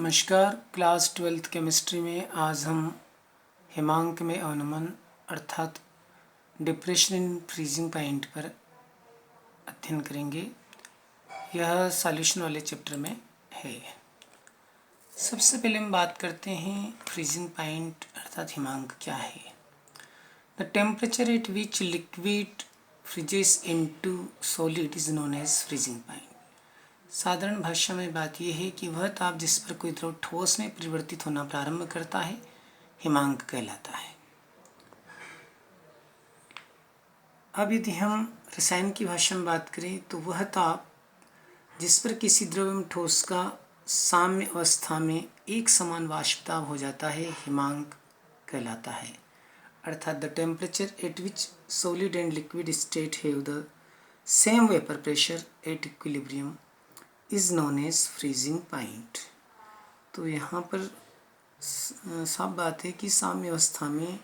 नमस्कार। Class 12th chemistry में आज हम हिमांक में अवनमन अर्थात डिप्रेशन इन फ्रीजिंग पॉइंट पर अध्ययन करेंगे। यह सॉल्यूशन वाले चैप्टर में है। सबसे पहले हम बात करते हैं फ्रीजिंग पॉइंट अर्थात हिमांक क्या है। The temperature at which liquid freezes into solid is known as freezing point. साधारण भाषा में बात यह है कि वह ताप जिस पर कोई द्रव ठोस में परिवर्तित होना प्रारंभ करता है हिमांक कहलाता है। अब यदि हम रसायन की भाषा में बात करें तो वह ताप जिस पर किसी द्रव एवं ठोस का साम्य अवस्था में एक समान वाष्पदाब हो जाता है हिमांक कहलाता है। अर्थात the temperature at which solid and liquid state have the same vapour pressure at equilibrium is known as freezing point. तो यहाँ पर साफ बात है कि साम्य अवस्था में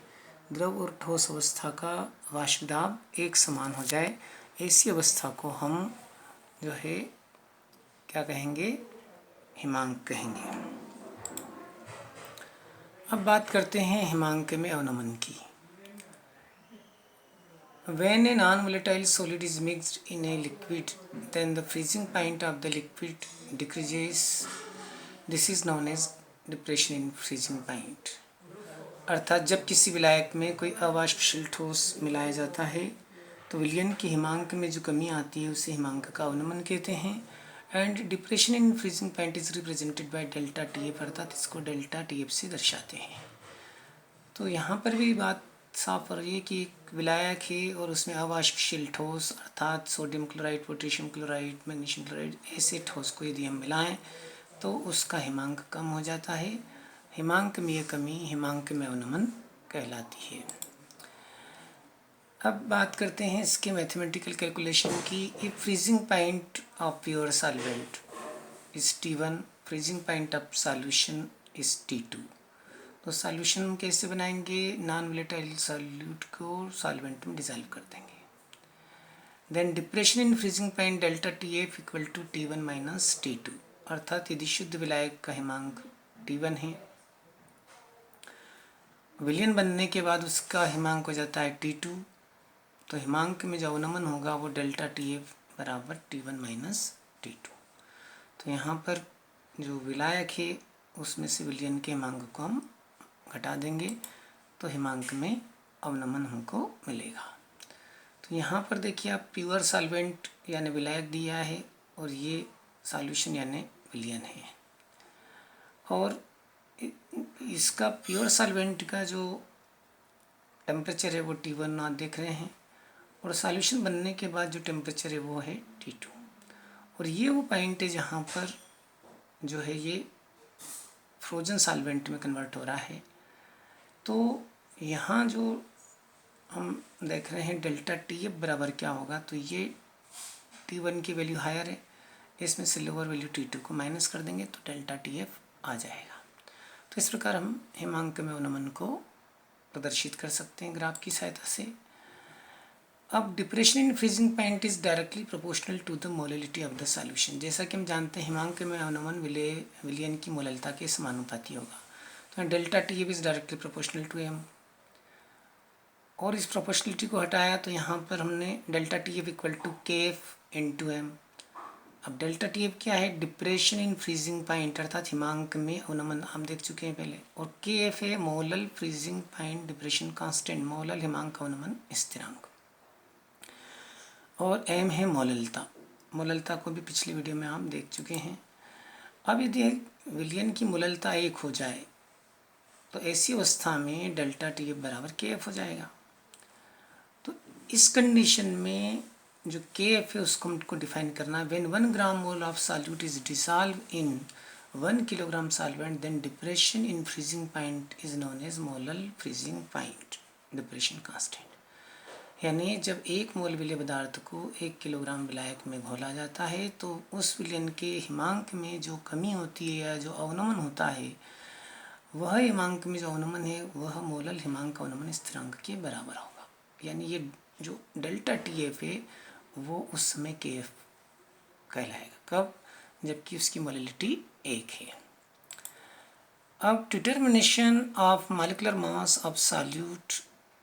द्रव और ठोस अवस्था का वाष्पदाब एक समान हो जाए, ऐसी अवस्था को हम जो है क्या कहेंगे, हिमांक कहेंगे। अब बात करते हैं हिमांक में अवनमन की। When a non-volatile solid is mixed in a liquid, then the freezing point of the liquid decreases. This is known as depression in freezing point. अर्थात जब किसी विलायक में कोई अवाष्पशील ठोस मिलाया जाता है तो विलयन की हिमांक में जो कमी आती है उसे हिमांक का अवनमन कहते हैं। And depression in freezing point is represented by delta T F, अर्थात इसको डेल्टा टी एफ से दर्शाते हैं। तो यहाँ पर भी बात साफ हो रही है कि एक विलायक है और उसमें अवाष्पशील ठोस अर्थात sodium chloride, potassium chloride, magnesium chloride ऐसे ठोस को यदि हम मिलाएं तो उसका हिमांक कम हो जाता है। हिमांक में यह कमी हिमांक में अवनमन कहलाती है। अब बात करते हैं इसके मैथमेटिकल कैलकुलेशन की। If freezing point of pure solvent is T1, freezing point of solution is T2। तो सॉल्यूशन कैसे बनाएंगे, नॉन वोलेटाइल सॉल्यूट को सॉल्वेंट में डिसॉल्व कर देंगे। Then depression in freezing point delta T F equal to T1 minus T2, अर्थात यदि शुद्ध विलायक का हिमांक T1 है, विलयन बनने के बाद उसका हिमांक हो जाता है T2, तो हिमांक में जो अवनमन होगा वो डेल्टा टी एफ बराबर T1 माइनस T2। तो यहाँ पर जो विलायक है उसमें से विलयन के हिमांक को हम घटा देंगे तो हिमांक में अवनमन हमको मिलेगा। तो यहाँ पर देखिए आप प्योर सॉल्वेंट यानी विलायक दिया है और ये सॉल्यूशन यानी विलयन है। और इसका प्योर सॉल्वेंट का जो टेम्परेचर है वो T1 आप देख रहे हैं और सॉल्यूशन बनने के बाद जो टेम्परेचर है वो है T2। और ये वो पॉइंट है जहाँ पर जो है ये फ्रोजन सॉल्वेंट में कन्वर्ट हो रहा है। तो यहाँ जो हम देख रहे हैं डेल्टा टी एफ बराबर क्या होगा, तो ये T1 की वैल्यू हायर है, इसमें से लोअर वैल्यू T2 को माइनस कर देंगे तो डेल्टा टी एफ आ जाएगा। तो इस प्रकार हम हिमांक में अवनमन को प्रदर्शित कर सकते हैं ग्राफ की सहायता से। अब depression in freezing point is directly proportional to the molality of the solution. जैसा कि हम जानते हैं हिमांक में अवनमन विलयन की मोललता के समानुपाती होगा। तो delta T F is directly proportional to M, और इस प्रोपोर्शनलिटी को हटाया तो यहाँ पर हमने delta T F equal to K F into M. अब डेल्टा टी एफ क्या है, डिप्रेशन इन फ्रीजिंग पॉइंट अर्थात हिमांक में अवनमन हम देख चुके हैं पहले, और के एफ है molal freezing point depression constant, molal हिमांक अवनमन स्थिरांक, और एम है मोललता। मोललता को भी पिछली वीडियो में आप देख चुके हैं। अब यदि विलयन की मोललता 1 हो जाए तो ऐसी अवस्था में डेल्टा टी एफ बराबर के एफ हो जाएगा। तो इस कंडीशन में जो के एफ है उसको हमको डिफाइन करना है। When 1 gram mole of solute is dissolve in 1 kilogram solvent then depression in freezing point is known as molal freezing point depression constant. यानी जब 1 मोल विलय पदार्थ को 1 किलोग्राम विलायक में घोला जाता है तो उस विलयन के हिमांक में जो कमी होती है या जो अवनमन होता है वह हिमांक में जो अवनमन है वह मोलल हिमांक अवनमन स्थिरांक के बराबर होगा। यानी ये जो डेल्टा टी एफ है वो उस समय के एफ कहलाएगा। कब, जबकि उसकी मोलैलिटी 1 है। अब determination of molecular mass of solute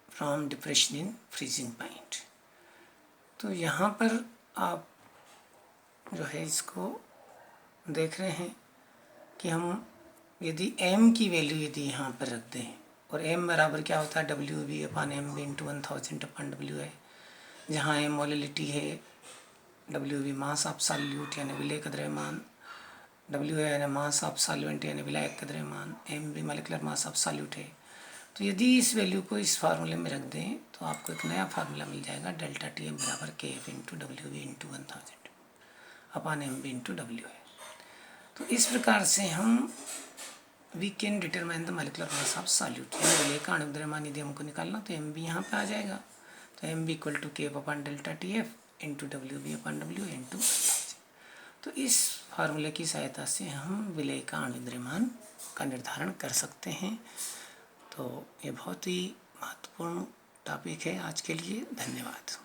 from depression in freezing point. तो यहाँ पर आप जो है इसको देख रहे हैं कि हम यदि m की वैल्यू यदि यहाँ पर रख दें, और m बराबर क्या होता है WB अपान एम बी इंटू 1000 अपान W है, जहाँ m मोलिलिटी है, WB मास ऑफ सॉल्यूट यानी विलेय का द्रव्यमान, W है यानी मास ऑफ सॉल्वेंट यानी विलायक का द्रव्यमान, m भी मॉलिक्यूलर मास ऑफ सॉल्यूट है। तो यदि इस वैल्यू को इस फार्मूले में रख दें तो आपको एक नया फार्मूला मिल जाएगा, डेल्टा TF बराबर KF into WB into 1000 upon M B into W है। तो इस प्रकार से हम we can determine the molecular mass of solute, यानी विलेय का आणविक द्रव्यमान यदि हमको निकालना तो एम बी यहाँ पे आ जाएगा। तो M B equal to KF upon delta TF into WB upon W into 1000। तो इस फार्मूले की सहायता से हम विलेय का आणविक द्रव्यमान का निर्धारण कर सकते हैं। तो ये बहुत ही महत्वपूर्ण टॉपिक है आज के लिए। धन्यवाद।